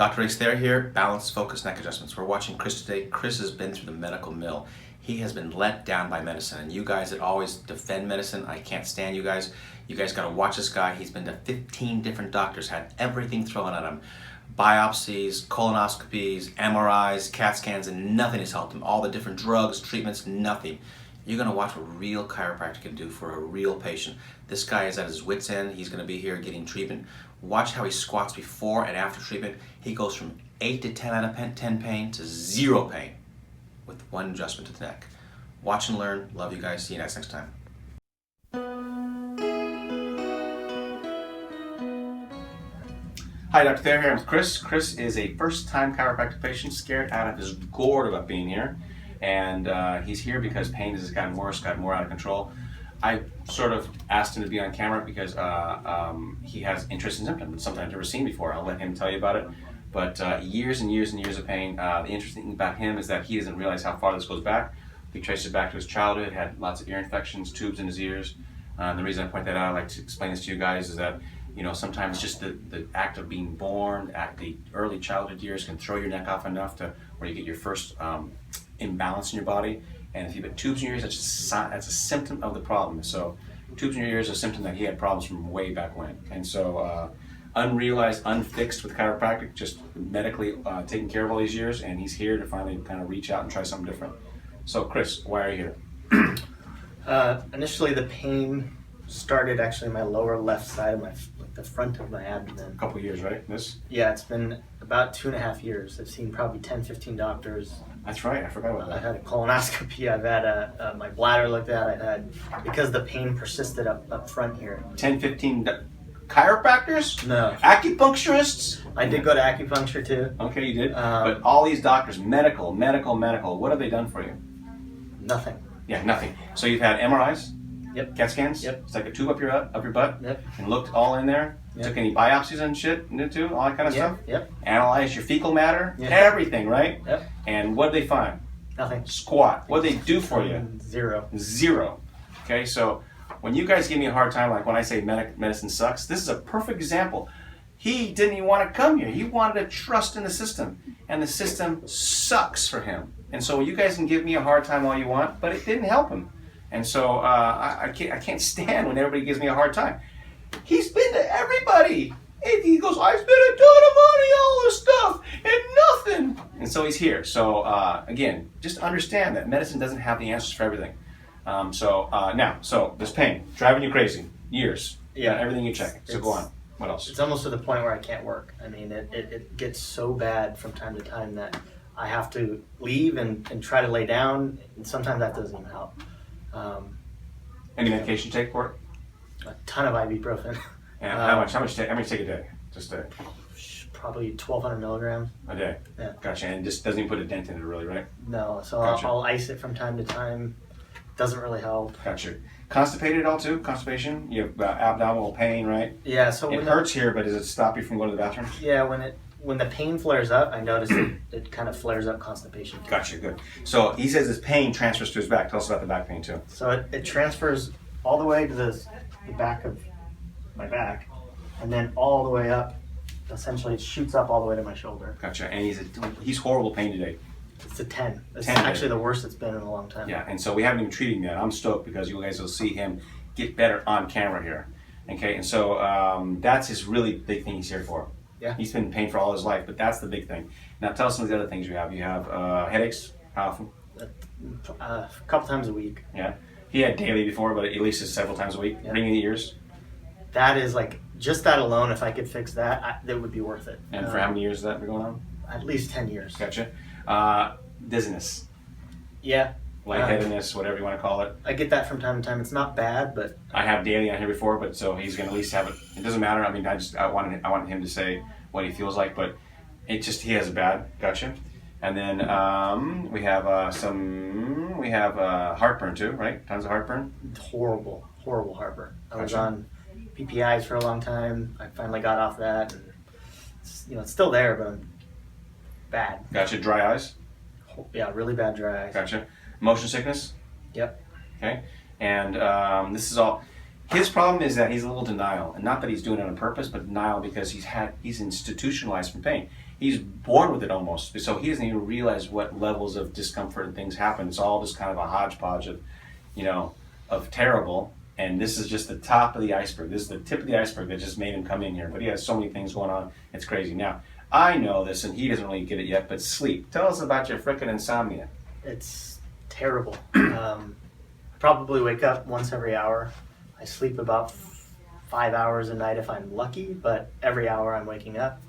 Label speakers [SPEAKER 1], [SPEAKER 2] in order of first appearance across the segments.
[SPEAKER 1] Dr. Thayer here, Balanced Focus Neck Adjustments. We're watching Chris today. Chris has been through the medical mill. He has been let down by medicine. And you guys that always defend medicine, I can't stand you guys. You guys gotta watch this guy. He's been to 15 different doctors, had everything thrown at him. Biopsies, colonoscopies, MRIs, CAT scans, and nothing has helped him. All the different drugs, treatments, nothing. You're gonna watch what real chiropractic can do for a real patient. This guy is at his wit's end. He's gonna be here getting treatment. Watch how he squats before and after treatment. He goes from 8 to 10 out of 10 pain to 0 pain with one adjustment to the neck. Watch and learn. Love you guys. See you guys next time. Hi, Dr. Thayer here with Chris. Chris is a first-time chiropractic patient, scared out of his gourd about being here. And he's here because pain has gotten worse, gotten more out of control. I sort of asked him to be on camera because he has interesting symptoms that sometimes I've never seen before. I'll let him tell you about it. But years and years and years of pain. The interesting thing about him is that he doesn't realize how far this goes back. We traced it back to his childhood, had lots of ear infections, tubes in his ears. The reason I point that out, I like to explain this to you guys, is that sometimes just the act of being born at the early childhood years can throw your neck off enough to where you get your first imbalance in your body. And if you put tubes in your ears, that's a symptom of the problem. So tubes in your ears is a symptom that he had problems from way back when. And so unrealized, unfixed with chiropractic, just medically taken care of all these years, and he's here to finally kind of reach out and try something different. So Chris, why are you here?
[SPEAKER 2] Initially the pain started actually in my lower left side of the front of my abdomen.
[SPEAKER 1] A couple of years, right?
[SPEAKER 2] Yeah, it's been about 2.5 years. I've seen probably 10, 15 doctors.
[SPEAKER 1] That's right, I forgot about that.
[SPEAKER 2] I've had a colonoscopy, I've had my bladder looked at, I've had, because the pain persisted up front here.
[SPEAKER 1] 10, 15 chiropractors?
[SPEAKER 2] No.
[SPEAKER 1] Acupuncturists?
[SPEAKER 2] I did go to acupuncture too.
[SPEAKER 1] Okay, you did. But all these doctors, medical, what have they done for you?
[SPEAKER 2] Nothing.
[SPEAKER 1] Yeah, nothing. So you've had MRIs?
[SPEAKER 2] Yep.
[SPEAKER 1] CAT scans?
[SPEAKER 2] Yep.
[SPEAKER 1] It's like a tube up your butt?
[SPEAKER 2] Yep.
[SPEAKER 1] And looked all in there?
[SPEAKER 2] Yep.
[SPEAKER 1] Took any biopsies and shit in it too? All that kind of stuff?
[SPEAKER 2] Yep.
[SPEAKER 1] Analyzed your fecal matter?
[SPEAKER 2] Yep.
[SPEAKER 1] Everything, right?
[SPEAKER 2] Yep.
[SPEAKER 1] And what did they find?
[SPEAKER 2] Nothing.
[SPEAKER 1] Squat. What did they do for you?
[SPEAKER 2] Zero.
[SPEAKER 1] Zero. Okay, so when you guys give me a hard time, like when I say medicine sucks, this is a perfect example. He didn't even want to come here. He wanted to trust in the system, and the system sucks for him. And so you guys can give me a hard time all you want, but it didn't help him. And so I can't stand when everybody gives me a hard time. He's been to everybody. And he goes, I spent a ton of money, all this stuff, and nothing. And so he's here. So again, just understand that medicine doesn't have the answers for everything. So this pain, driving you crazy, years.
[SPEAKER 2] Yeah.
[SPEAKER 1] Everything you check. So go on. What else?
[SPEAKER 2] It's almost to the point where I can't work. I mean, it gets so bad from time to time that I have to leave and try to lay down, and sometimes that doesn't even help.
[SPEAKER 1] Any medication you take for it?
[SPEAKER 2] A ton of ibuprofen.
[SPEAKER 1] And how much take a day? Just a
[SPEAKER 2] probably 1,200 milligrams.
[SPEAKER 1] A day.
[SPEAKER 2] Yeah.
[SPEAKER 1] Gotcha. And it just doesn't even put a dent in it, really, right?
[SPEAKER 2] No. So
[SPEAKER 1] Gotcha.
[SPEAKER 2] I'll ice it from time to time. Doesn't really help.
[SPEAKER 1] Gotcha. Constipated at all too? Constipation? You have abdominal pain, right?
[SPEAKER 2] Yeah. So
[SPEAKER 1] it hurts here, but does it stop you from going to the bathroom?
[SPEAKER 2] Yeah. When the pain flares up, I notice it kind of flares up constipation.
[SPEAKER 1] Gotcha. Good. So he says his pain transfers to his back. Tell us about the back pain too.
[SPEAKER 2] So it transfers all the way to the back of my back, and then all the way up. Essentially, it shoots up all the way to my shoulder.
[SPEAKER 1] Gotcha. And he's horrible pain today.
[SPEAKER 2] It's a 10. It's
[SPEAKER 1] 10
[SPEAKER 2] actually the worst it's been in a long time.
[SPEAKER 1] Yeah, and so we haven't even treated him yet. I'm stoked because you guys will see him get better on camera here. Okay, and so that's his really big thing he's here for.
[SPEAKER 2] Yeah.
[SPEAKER 1] He's been in pain for all his life, but that's the big thing. Now tell us some of the other things you have. You have headaches. How often?
[SPEAKER 2] A couple times a week.
[SPEAKER 1] Yeah. He had daily before, but at least it's several times a week.
[SPEAKER 2] Yeah.
[SPEAKER 1] Ringing the ears.
[SPEAKER 2] That is just that alone, if I could fix that, that would be worth it.
[SPEAKER 1] And for how many years has that been going on?
[SPEAKER 2] At least 10 years.
[SPEAKER 1] Gotcha. Dizziness.
[SPEAKER 2] Yeah.
[SPEAKER 1] Lightheadedness, whatever you want to call it.
[SPEAKER 2] I get that from time to time. It's not bad, but...
[SPEAKER 1] I have daily on here before, but so he's going to at least have it. It doesn't matter. I mean, I wanted him to say what he feels like, but he has a bad. Gotcha. And then we have heartburn too, right? Tons of heartburn.
[SPEAKER 2] Horrible heartburn. I was
[SPEAKER 1] Gotcha.
[SPEAKER 2] on PPIs for a long time. I finally got off that, and it's still there, but I'm bad.
[SPEAKER 1] Gotcha. Dry eyes.
[SPEAKER 2] Yeah, really bad dry eyes.
[SPEAKER 1] Gotcha. Motion sickness.
[SPEAKER 2] Yep.
[SPEAKER 1] Okay. And this is all. His problem is that he's a little denial, and not that he's doing it on purpose, but denial because he's institutionalized from pain. He's born with it almost, so he doesn't even realize what levels of discomfort and things happen. It's all just kind of a hodgepodge of, of terrible. And this is just the top of the iceberg. This is the tip of the iceberg that just made him come in here. But he has so many things going on. It's crazy. Now, I know this, and he doesn't really get it yet. But sleep. Tell us about your frickin' insomnia.
[SPEAKER 2] It's terrible. Probably wake up once every hour. I sleep about 5 hours a night if I'm lucky, but every hour I'm waking up.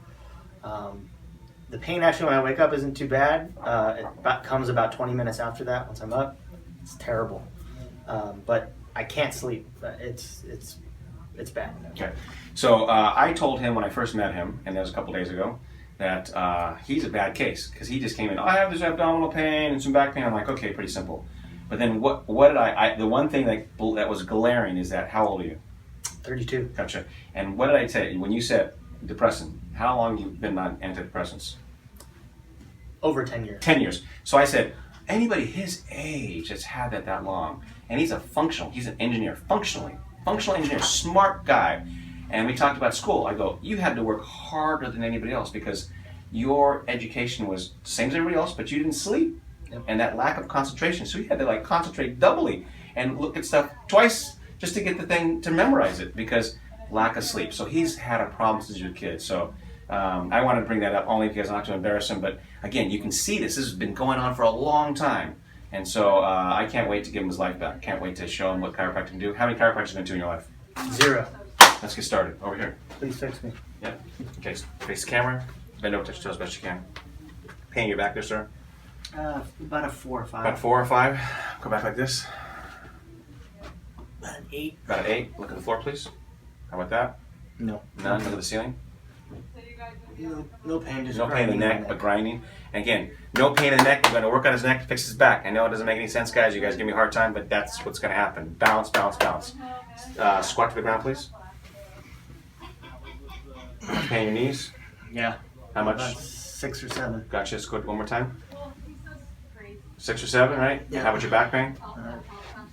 [SPEAKER 2] The pain actually when I wake up isn't too bad. It comes about 20 minutes after that once I'm up. It's terrible. But I can't sleep. It's bad.
[SPEAKER 1] Okay. So I told him when I first met him, and that was a couple days ago, that he's a bad case because he just came in. I have this abdominal pain and some back pain. I'm like, okay, pretty simple. But then what did I the one thing that was glaring is that, how old are you?
[SPEAKER 2] 32.
[SPEAKER 1] Gotcha. And what did I tell you when you said depressant? How long have you been on antidepressants?
[SPEAKER 2] Over 10 years.
[SPEAKER 1] 10 years. So I said, anybody his age has had that long. And he's an engineer, functional engineer, smart guy. And we talked about school. I go, you had to work harder than anybody else because your education was the same as everybody else, but you didn't sleep.
[SPEAKER 2] Yep.
[SPEAKER 1] And that lack of concentration. So you had to concentrate doubly and look at stuff twice just to get the thing to memorize it because lack of sleep. So he's had a problem since he was a kid. So I wanted to bring that up only because I'm not to embarrass him. But again, you can see this. This has been going on for a long time. And so I can't wait to give him his life back. Can't wait to show him what chiropractic can do. How many chiropractors have you been to in your life?
[SPEAKER 2] 0.
[SPEAKER 1] Let's get started. Over here.
[SPEAKER 2] Please fix me.
[SPEAKER 1] Yeah. Okay, face the camera. Bend over, touch your toes as best you can. Pain in your back there, sir?
[SPEAKER 2] About a 4 or 5.
[SPEAKER 1] About 4 or 5. Go back like this.
[SPEAKER 2] About an 8.
[SPEAKER 1] About an 8. Look at the floor, please. How about that?
[SPEAKER 2] No.
[SPEAKER 1] None. Look at the ceiling.
[SPEAKER 2] No pain. Just
[SPEAKER 1] No pain in the neck, but grinding. And again, no pain in the neck. We're going to work on his neck to fix his back. I know it doesn't make any sense, guys. You guys give me a hard time, but that's what's going to happen. Bounce, bounce, bounce. Squat to the ground, please. Pain in your knees.
[SPEAKER 2] Yeah.
[SPEAKER 1] How much?
[SPEAKER 2] About 6 or 7.
[SPEAKER 1] Gotcha. Squat one more time. 6 or 7, right?
[SPEAKER 2] Yeah.
[SPEAKER 1] How about your back pain?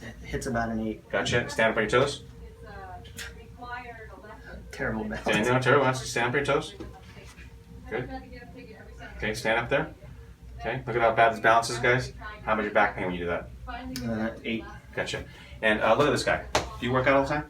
[SPEAKER 2] It hits about an 8.
[SPEAKER 1] Gotcha. Stand up on your toes.
[SPEAKER 2] Terrible balance.
[SPEAKER 1] Stand down, terrible. Stand up on your toes. Good. Okay, stand up there. Okay, look at how bad this balance is, guys. How about your back pain when you do that?
[SPEAKER 2] 8.
[SPEAKER 1] Gotcha. And look at this guy. Do you work out all the time?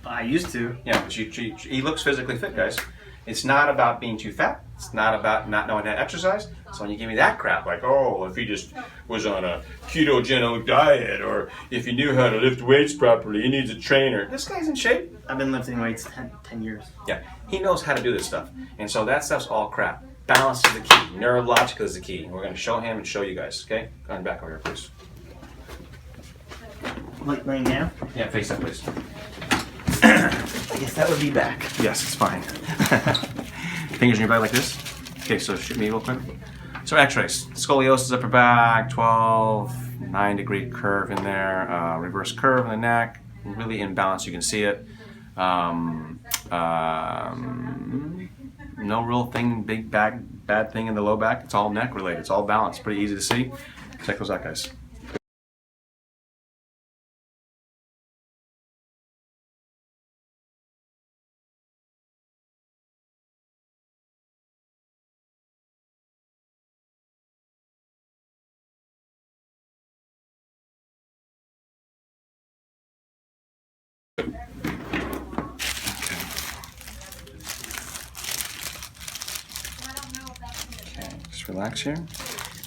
[SPEAKER 2] I used to.
[SPEAKER 1] Yeah, but he looks physically fit, guys. It's not about being too fat. It's not about not knowing how to exercise. So when you give me that crap, like, oh, if he just was on a ketogenic diet, or if he knew how to lift weights properly, he needs a trainer. This guy's in shape.
[SPEAKER 2] I've been lifting weights 10 years.
[SPEAKER 1] Yeah, he knows how to do this stuff. And so that stuff's all crap. Balance is the key. Neurological is the key. And we're going to show him and show you guys, okay? Go on back over here, please.
[SPEAKER 2] Like laying down?
[SPEAKER 1] Yeah, face up, please.
[SPEAKER 2] I guess that would be back.
[SPEAKER 1] Yes, it's fine. Fingers in your back like this. Okay, so shoot me real quick. So x-rays. Scoliosis upper back, 12, 9-degree curve in there, reverse curve in the neck, really imbalanced, you can see it. No real thing, bad thing in the low back. It's all neck related. It's all balanced. Pretty easy to see. Check those out, guys. Okay, just relax here.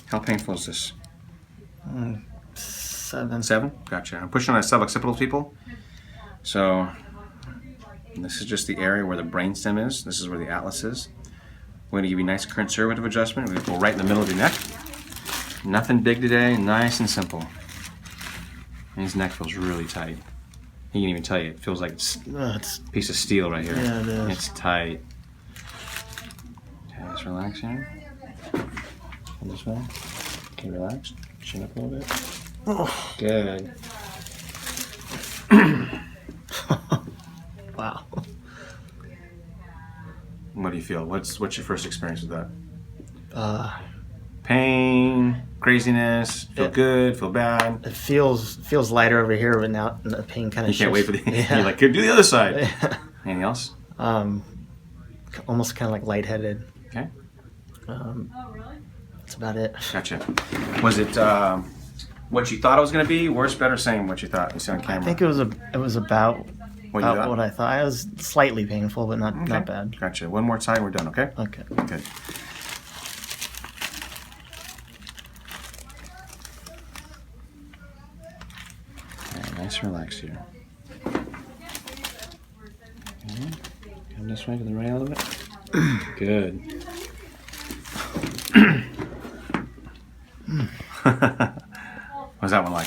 [SPEAKER 1] How painful is this?
[SPEAKER 2] 7.
[SPEAKER 1] 7? Gotcha. I'm pushing on the suboccipital, people. So this is just the area where the brainstem is. This is where the atlas is. We're going to give you a nice conservative adjustment. We're going to go right in the middle of your neck. Nothing big today. Nice and simple. And his neck feels really tight. He can even tell you. It feels like it's a piece of steel right here.
[SPEAKER 2] Yeah, it is.
[SPEAKER 1] It's tight. Okay, just relax here. And this one. Okay, relax. Chin up a little bit.
[SPEAKER 2] Oh.
[SPEAKER 1] Good.
[SPEAKER 2] Wow.
[SPEAKER 1] What do you feel? What's your first experience with that? Pain, craziness, feel good, feel bad.
[SPEAKER 2] It feels lighter over here, but now the pain kind of
[SPEAKER 1] You can't wait for the.
[SPEAKER 2] Yeah.
[SPEAKER 1] You're like, do the other side. Anything else?
[SPEAKER 2] Almost kind of like lightheaded.
[SPEAKER 1] Okay.
[SPEAKER 2] That's about it.
[SPEAKER 1] Gotcha. Was it what you thought it was going to be? Worse, better, same? What you thought? You see on camera.
[SPEAKER 2] I think it was about
[SPEAKER 1] What you thought?
[SPEAKER 2] what I thought. It was slightly painful, but not bad.
[SPEAKER 1] Gotcha. One more time, we're done. Okay.
[SPEAKER 2] Okay.
[SPEAKER 1] Good. Okay, nice, relax here. Okay. Come this way to the right a little bit. Good. What's that one like?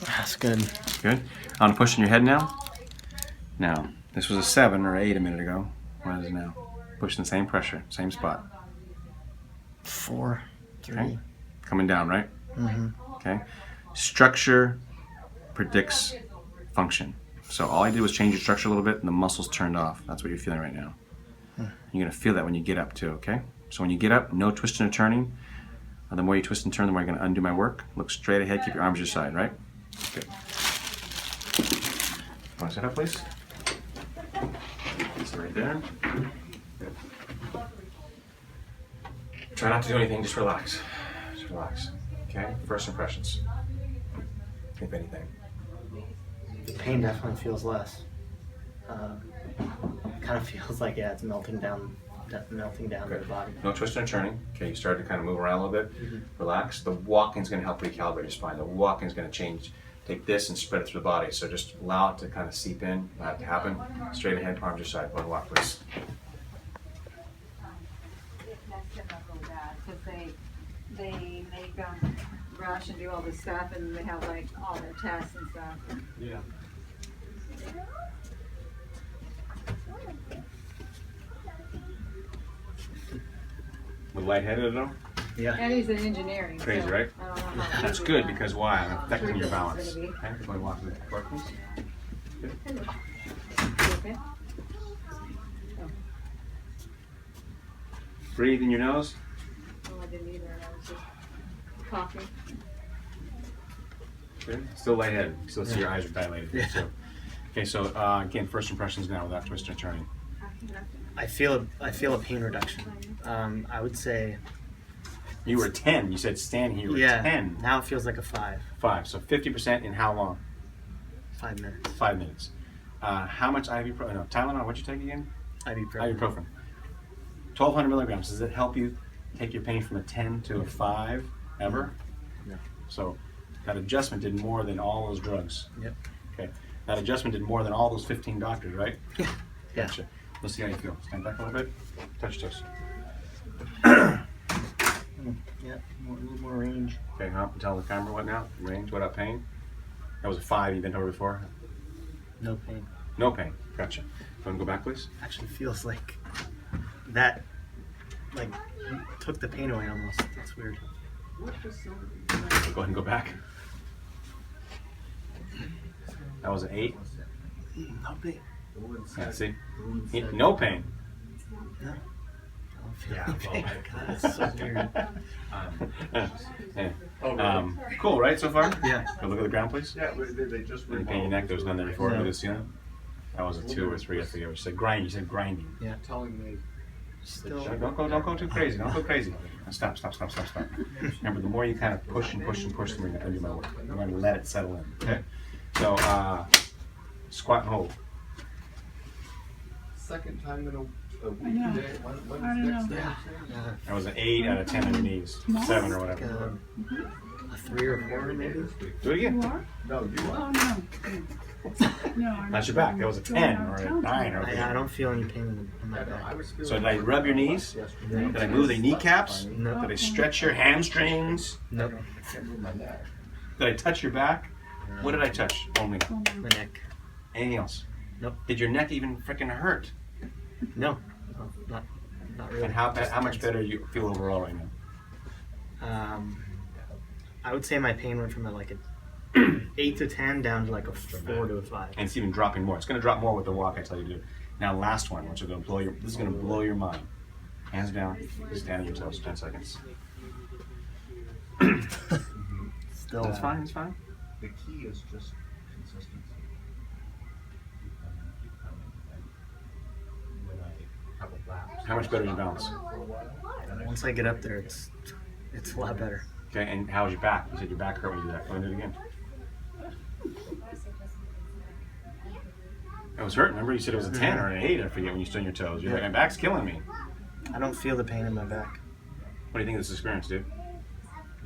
[SPEAKER 2] That's good.
[SPEAKER 1] Good. On pushing your head now. Now, this was a 7 or 8 a minute ago. What is it now? Pushing the same pressure, same spot.
[SPEAKER 2] 4, 3.
[SPEAKER 1] Okay. Coming down, right?
[SPEAKER 2] Mm-hmm.
[SPEAKER 1] Okay. Structure predicts function. So all I did was change your structure a little bit and the muscles turned off. That's what you're feeling right now. You're going to feel that when you get up too, okay? So when you get up, no twisting or turning. The more you twist and turn, the more you're going to undo my work. Look straight ahead, keep your arms to your side, right? Good. Want to sit up, please? Sit right there. Good. Try not to do anything, just relax. Just relax. Okay? First impressions. If anything.
[SPEAKER 2] The pain definitely feels less. Kind of feels like it's melting down to the body.
[SPEAKER 1] No twisting or turning. Okay, you start to kind of move around a little bit. Relax. The walking is going to help recalibrate your spine. The walking is going to change. Take this and spread it through the body. So just allow it to kind of seep in, allow it to happen. Straight ahead, arms your side. One walk, please.
[SPEAKER 3] It messed him up really bad because they make them rush and do all this stuff, and they have like all their tests and stuff.
[SPEAKER 1] Yeah. With lightheaded though?
[SPEAKER 2] Yeah.
[SPEAKER 3] And he's in engineering.
[SPEAKER 1] Crazy,
[SPEAKER 3] so
[SPEAKER 1] right?
[SPEAKER 3] I don't know how
[SPEAKER 1] That's
[SPEAKER 3] easy
[SPEAKER 1] good
[SPEAKER 3] that-
[SPEAKER 1] because why? I'm affecting your
[SPEAKER 3] how
[SPEAKER 1] balance.
[SPEAKER 3] it's gonna be.
[SPEAKER 1] Okay, go and walk to the floor, please.
[SPEAKER 3] You okay?
[SPEAKER 1] Breathe in your nose.
[SPEAKER 3] Oh, I didn't either. I was just coughing.
[SPEAKER 1] Good. Still lightheaded. Still see your eyes are dilated.
[SPEAKER 2] Yeah.
[SPEAKER 1] So. Okay, so again, first impressions now without twisting or turning.
[SPEAKER 2] I feel a pain reduction. I would say
[SPEAKER 1] You were 10. You said standing here. You were 10.
[SPEAKER 2] Now it feels like a 5.
[SPEAKER 1] 5. So 50% in how long?
[SPEAKER 2] 5 minutes.
[SPEAKER 1] 5 minutes. How much ibuprofen? No, Tylenol. What'd you take again?
[SPEAKER 2] Ibuprofen.
[SPEAKER 1] Ibuprofen. 1,200 milligrams. Does it help you take your pain from a 10 to a 5 ever?
[SPEAKER 2] No.
[SPEAKER 1] So that adjustment did more than all those drugs.
[SPEAKER 2] Yep.
[SPEAKER 1] Okay. That adjustment did more than all those 15 doctors, right?
[SPEAKER 2] Yeah.
[SPEAKER 1] Gotcha. Let's see how you feel. Stand back a little bit. Touch toes.
[SPEAKER 2] Yeah. A little more range.
[SPEAKER 1] Okay, hop and tell the camera what now? Range, what up, pain? That was a 5 you bent over before.
[SPEAKER 2] No pain.
[SPEAKER 1] No pain. Gotcha. Want to go back, please?
[SPEAKER 2] Actually feels like that, like, took the pain away almost. That's weird.
[SPEAKER 1] Go ahead and go back. That was an 8.
[SPEAKER 2] No pain.
[SPEAKER 1] Yeah, see? No pain.
[SPEAKER 2] No. I don't feel any pain. God, that's so weird.
[SPEAKER 1] Yeah. Cool, right, so far?
[SPEAKER 2] Yeah.
[SPEAKER 1] Go look at the ground, please.
[SPEAKER 4] Yeah, they just
[SPEAKER 1] Any pain in your neck? There was none there before.
[SPEAKER 2] No.
[SPEAKER 1] Look at the ceiling. That was a 2 or 3, I forget. You said grinding. You said grinding.
[SPEAKER 2] Yeah.
[SPEAKER 4] telling me.
[SPEAKER 2] Still.
[SPEAKER 1] Don't go too crazy. Don't go crazy. Stop. Remember, the more you kind of push, the more you're going to do my work. I'm going to let it settle in. Okay? So, squat and hold.
[SPEAKER 4] Second time in a week
[SPEAKER 5] know.
[SPEAKER 4] today. When
[SPEAKER 5] I
[SPEAKER 4] is
[SPEAKER 5] don't
[SPEAKER 4] next
[SPEAKER 5] know.
[SPEAKER 4] day?
[SPEAKER 1] That was an 8 out of 10 on your knees. 7 or whatever.
[SPEAKER 2] A 3 or 4 maybe.
[SPEAKER 1] Do it again.
[SPEAKER 5] You are?
[SPEAKER 4] No, you
[SPEAKER 5] Oh,
[SPEAKER 4] are.
[SPEAKER 5] no. No, I'm
[SPEAKER 1] That's your back. That was a 10 or a 9 or
[SPEAKER 2] I don't feel any pain in my
[SPEAKER 4] I know, I
[SPEAKER 2] back.
[SPEAKER 4] was feeling.
[SPEAKER 1] So did I rub your knees?
[SPEAKER 4] yesterday.
[SPEAKER 1] Did I move the kneecaps?
[SPEAKER 2] No.
[SPEAKER 1] Did I stretch your hamstrings?
[SPEAKER 2] Nope.
[SPEAKER 4] I can't move my neck.
[SPEAKER 1] Did I touch your back? What did I touch? Only.
[SPEAKER 2] My neck.
[SPEAKER 1] Anything else?
[SPEAKER 2] Nope.
[SPEAKER 1] Did your neck even freaking hurt?
[SPEAKER 2] No. No, not really.
[SPEAKER 1] And how
[SPEAKER 2] Just
[SPEAKER 1] much
[SPEAKER 2] tense.
[SPEAKER 1] better you feel overall right now?
[SPEAKER 2] I would say my pain went from like a 8 to 10 down to like a 4 to a 5.
[SPEAKER 1] And it's even dropping more. It's going to drop more with the walk I tell you to do. Now, last one, which is going to blow your. This is going to blow your mind. Hands down. Stand on your toes. 10 seconds.
[SPEAKER 2] Still,
[SPEAKER 1] That's fine. That's fine.
[SPEAKER 4] The key is just consistency. Keep coming. And when I have a lapse
[SPEAKER 1] How much better is your balance?
[SPEAKER 4] for a while, and I
[SPEAKER 2] once I get up there, it's a lot better.
[SPEAKER 1] Okay, and how was your back? You said your back hurt when you did that. Go ahead and do it again. It was hurting. Remember, you said it was a 10 or an 8. I forget when you stood on your toes. You're like, my back's killing me.
[SPEAKER 2] I don't feel the pain in my back.
[SPEAKER 1] What do you think of this experience, dude?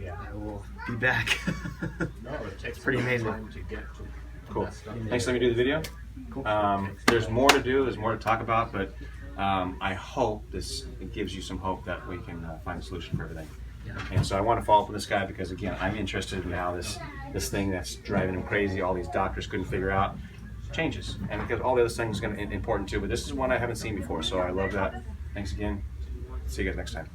[SPEAKER 4] yeah.
[SPEAKER 2] I will be back.
[SPEAKER 4] No, it takes
[SPEAKER 2] pretty
[SPEAKER 4] a long
[SPEAKER 2] amazing.
[SPEAKER 4] time to get to
[SPEAKER 1] Cool.
[SPEAKER 4] that stuff.
[SPEAKER 1] Thanks for letting me do the video.
[SPEAKER 2] Cool.
[SPEAKER 1] There's more to do. There's more to talk about, but I hope it gives you some hope that we can find a solution for everything. And so I want to follow up with this guy because, again, I'm interested in how this thing that's driving him crazy, all these doctors couldn't figure out, changes. And because all the other things are going to be important too, but this is one I haven't seen before, so I love that. Thanks again. See you guys next time.